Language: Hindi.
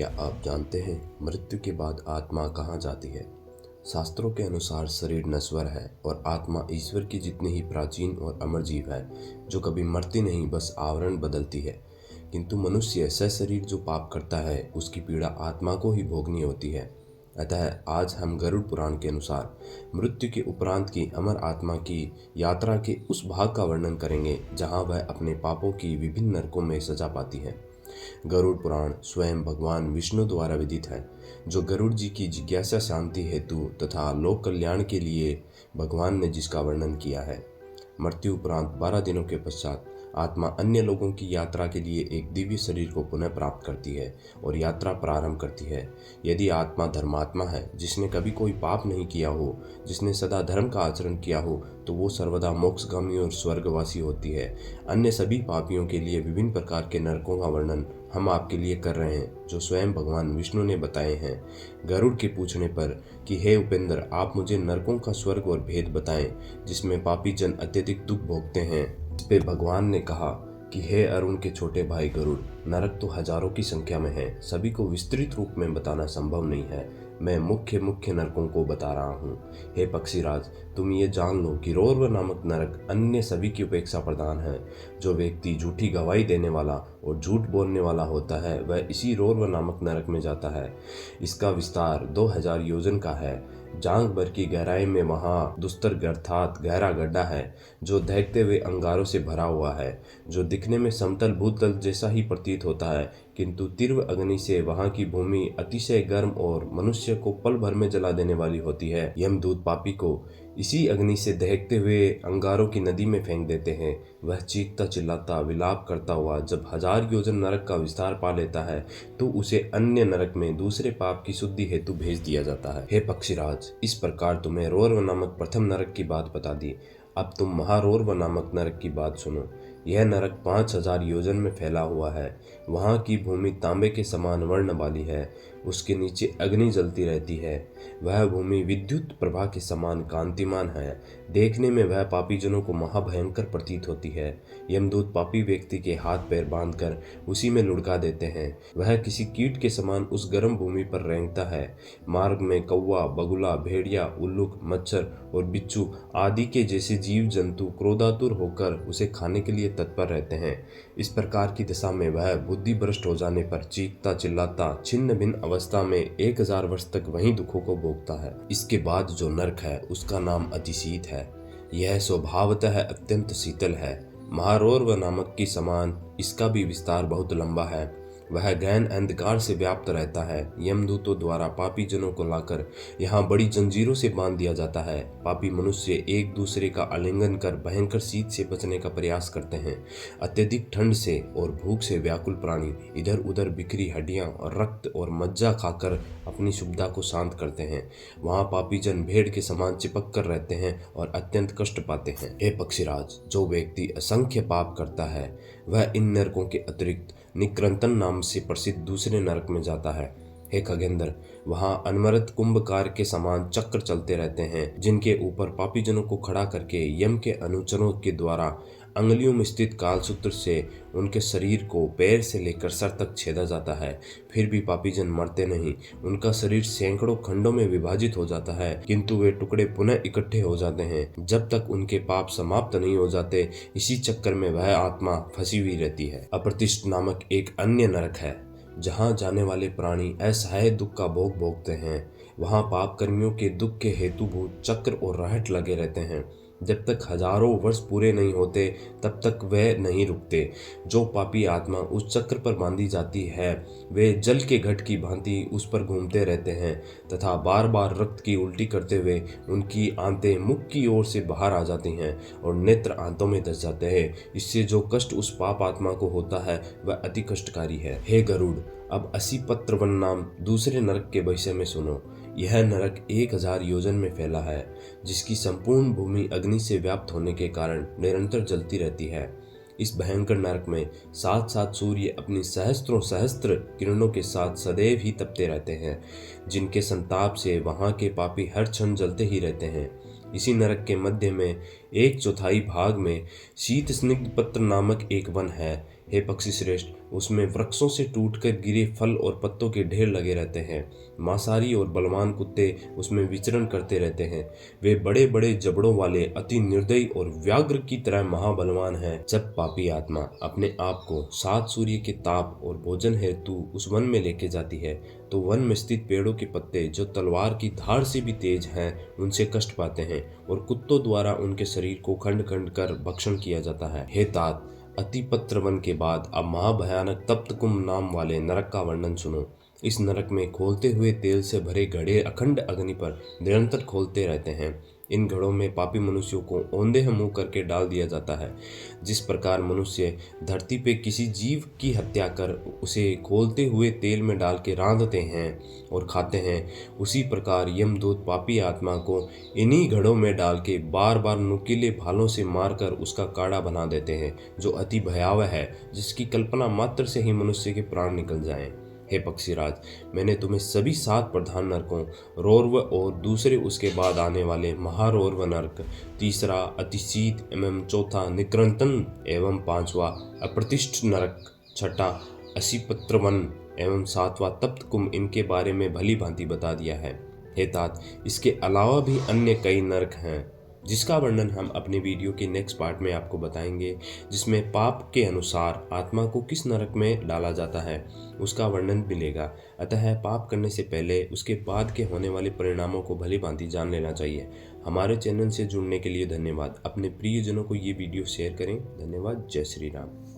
क्या आप जानते हैं मृत्यु के बाद आत्मा कहाँ जाती है? शास्त्रों के अनुसार शरीर नश्वर है और आत्मा ईश्वर की जितनी ही प्राचीन और अमर जीव है, जो कभी मरती नहीं, बस आवरण बदलती है। किंतु मनुष्य सशरीर जो पाप करता है, उसकी पीड़ा आत्मा को ही भोगनी होती है। अतः आज हम गरुड़ पुराण के अनुसार मृत्यु के उपरांत की अमर आत्मा की यात्रा के उस भाग का वर्णन करेंगे जहाँ वह अपने पापों की विभिन्न नरकों में सजा पाती है। गरुड़ पुराण स्वयं भगवान विष्णु द्वारा विदित है, जो गरुड़ जी की जिज्ञासा शांति हेतु तथा लोक कल्याण के लिए भगवान ने जिसका वर्णन किया है। मृत्यु उपरांत 12 दिनों के पश्चात आत्मा अन्य लोगों की यात्रा के लिए एक दिव्य शरीर को पुनः प्राप्त करती है और यात्रा प्रारंभ करती है। यदि आत्मा धर्मात्मा है, जिसने कभी कोई पाप नहीं किया हो, जिसने सदा धर्म का आचरण किया हो, तो वो सर्वदा मोक्षगामी और स्वर्गवासी होती है। अन्य सभी पापियों के लिए विभिन्न प्रकार के नरकों का वर्णन हम आपके लिए कर रहे हैं, जो स्वयं भगवान विष्णु ने बताए हैं। गरुड़ के पूछने पर कि हे उपेंद्र, आप मुझे नरकों का स्वर्ग और भेद बताएं जिसमें पापी जन अत्यधिक दुख भोगते हैं। इस पे भगवान ने कहा कि हे अरुण के छोटे भाई गरुड़, नरक तो हजारों की संख्या में है, सभी को विस्तृत रूप में बताना संभव नहीं है। मैं मुख्य मुख्य नरकों को बता रहा हूँ। हे पक्षीराज, तुम ये जान लो कि रोर्व नामक नरक अन्य सभी की उपेक्षा प्रदान है। जो व्यक्ति झूठी गवाही देने वाला और झूठ बोलने वाला होता है, वह इसी रोर्व नामक नरक में जाता है। इसका विस्तार 2000 योजन का है। जांग भर की गहराई में वहाँ दुस्तर अर्थात गहरा गड्ढा है, जो दहकते हुए अंगारों से भरा हुआ है, जो दिखने में समतल भूतल जैसा ही प्रतीत होता है, किंतु तीव्र अग्नि से वहाँ की भूमि अतिशय गर्म और मनुष्य को पल भर में जला देने वाली होती है। यमदूत पापी को इसी अग्नि से दहकते हुए अंगारों की नदी में फेंक देते हैं। वह चीखता चिल्लाता विलाप करता हुआ जब 1000 योजन नरक का विस्तार पा लेता है, तो उसे अन्य नरक में दूसरे पाप की शुद्धि हेतु भेज दिया जाता है। हे पक्षीराज, इस प्रकार तुम्हें रोर्व नामक प्रथम नरक की बात बता दी। अब तुम महारोर्व नामक नरक की बात सुनो। यह नरक 5000 योजन में फैला हुआ है। वहाँ की भूमि तांबे के समान वर्ण वाली है। उसके नीचे अग्नि जलती रहती है। वह भूमि विद्युत प्रभा के समान कांतिमान है। देखने में वह पापी जनों को महाभयंकर प्रतीत होती है। यमदूत पापी व्यक्ति के हाथ पैर बांधकर उसी में लुढ़का देते हैं। वह किसी कीट के समान उस गर्म भूमि पर रेंगता है। मार्ग में कौवा, बगुला, भेड़िया, उल्लुक, मच्छर और बिच्छू आदि के जैसे जीव जंतु क्रोधातुर होकर उसे खाने के लिए तत्पर रहते हैं। इस प्रकार की दशा में वह बुद्धि भ्रष्ट हो जाने पर चीखता चिल्लाता छिन्न भिन्न अवस्था में 1000 वर्ष तक वहीं दुखों को भोगता है। इसके बाद जो नरक है, उसका नाम अतिशीत है। यह स्वभावतः अत्यंत शीतल है। महारोर्व नामक की समान इसका भी विस्तार बहुत लंबा है। वह गहन अंधकार से व्याप्त रहता है। यमदूतों द्वारा पापी जनों को लाकर यहाँ बड़ी जंजीरों से बांध दिया जाता है। पापी मनुष्य एक दूसरे का आलिंगन कर भयंकर शीत से बचने का प्रयास करते हैं। अत्यधिक ठंड से और भूख से व्याकुल प्राणी इधर उधर बिखरी हड्डियां और रक्त और मज्जा खाकर अपनी शुभदा को शांत करते हैं। वहाँ पापी जन भेड़ के समान चिपक कर रहते हैं और अत्यंत कष्ट पाते हैं। हे पक्षीराज, जो व्यक्ति असंख्य पाप करता है, वह इन नरकों के अतिरिक्त निक्रंतन नाम से प्रसिद्ध दूसरे नरक में जाता है। हे खगेंद्र, वहाँ अनवरत कुंभकार के समान चक्र चलते रहते हैं, जिनके ऊपर पापी जनों को खड़ा करके यम के अनुचरों के द्वारा अंगुलियों में स्थित कालसूत्र से उनके शरीर को पैर से लेकर सर तक छेदा जाता है। फिर भी पापी जन मरते नहीं। उनका शरीर सैकड़ों खंडों में विभाजित हो जाता है, किंतु वे टुकड़े पुनः इकट्ठे हो जाते हैं जब तक उनके पाप समाप्त नहीं हो जाते। इसी चक्कर में वह आत्मा फंसी हुई रहती है। अप्रतिष्ठ नामक एक अन्य नरक है, जहाँ जाने वाले प्राणी असहाय दुख का भोग भोगते हैं। वहाँ पाप कर्मियों के दुख के हेतुभूत चक्र और रहट लगे रहते हैं। जब तक हजारों वर्ष पूरे नहीं होते, तब तक वे नहीं रुकते। जो पापी आत्मा उस चक्र पर बांधी जाती है, वे जल के घट की भांति उस पर घूमते रहते हैं तथा बार बार रक्त की उल्टी करते हुए उनकी आंतें मुख की ओर से बाहर आ जाती हैं और नेत्र आंतों में धस जाते हैं। इससे जो कष्ट उस पाप आत्मा को होता है, वह अति कष्टकारी है। हे गरुड़, अब 80 पत्रवन नाम दूसरे नरक के विषय में सुनो। यह नरक 1000 योजन में फैला है, जिसकी संपूर्ण भूमि अग्नि से व्याप्त होने के कारण निरंतर जलती रहती है। इस भयंकर नरक में 7 सूर्य अपनी सहस्त्रों सहस्त्र किरणों के साथ सदैव ही तपते रहते हैं, जिनके संताप से वहाँ के पापी हर क्षण जलते ही रहते हैं। इसी नरक के मध्य में 1/4 भाग में शीत स्निग्ध पत्र नामक एक वन है। हे पक्षी श्रेष्ठ, उसमें वृक्षों से टूटकर गिरे फल और पत्तों के ढेर लगे रहते हैं। मांसाहारी और बलवान कुत्ते उसमें विचरण करते रहते हैं। वे बड़े बड़े जबड़ों वाले, अति निर्दयी और व्याघ्र की तरह महाबलवान हैं। जब पापी आत्मा अपने आप को 7 सूर्य के ताप और भोजन हेतु उस वन में लेके जाती है, तो वन में स्थित पेड़ों के पत्ते, जो तलवार की धार से भी तेज हैं, उनसे कष्ट पाते हैं और कुत्तों द्वारा उनके शरीर को खंड खंड कर भक्षण किया जाता है। हे तात, अतिपत्र वन के बाद अब महाभयानक तप्त कुंभ नाम वाले नरक का वर्णन सुनो। इस नरक में खोलते हुए तेल से भरे घड़े अखंड अग्नि पर निरंतर खोलते रहते हैं। इन घड़ों में पापी मनुष्यों को औंधे मुंह करके डाल दिया जाता है। जिस प्रकार मनुष्य धरती पे किसी जीव की हत्या कर उसे खोलते हुए तेल में डाल के रांधते हैं और खाते हैं, उसी प्रकार यमदूत पापी आत्मा को इन्हीं घड़ों में डाल के बार बार नुकीले भालों से मारकर उसका काढ़ा बना देते हैं, जो अति भयावह है, जिसकी कल्पना मात्र से ही मनुष्य के प्राण निकल जाएं। हे पक्षीराज, मैंने तुम्हें सभी 7 प्रधान नरकों, रौर्व और दूसरे उसके बाद आने वाले महारौर्व नरक, तीसरा अतिशीत एवं चौथा निकृंतन एवं 5वां अप्रतिष्ठ नरक, छठा असीपत्र वन एवं 7वां तप्त कुंभ, इनके बारे में भली भांति बता दिया है। हे तात, इसके अलावा भी अन्य कई नरक हैं, जिसका वर्णन हम अपने वीडियो के नेक्स्ट पार्ट में आपको बताएंगे, जिसमें पाप के अनुसार आत्मा को किस नरक में डाला जाता है उसका वर्णन मिलेगा। अतः पाप करने से पहले उसके बाद के होने वाले परिणामों को भली भांति जान लेना चाहिए। हमारे चैनल से जुड़ने के लिए धन्यवाद। अपने प्रियजनों को ये वीडियो शेयर करें। धन्यवाद। जय श्री राम।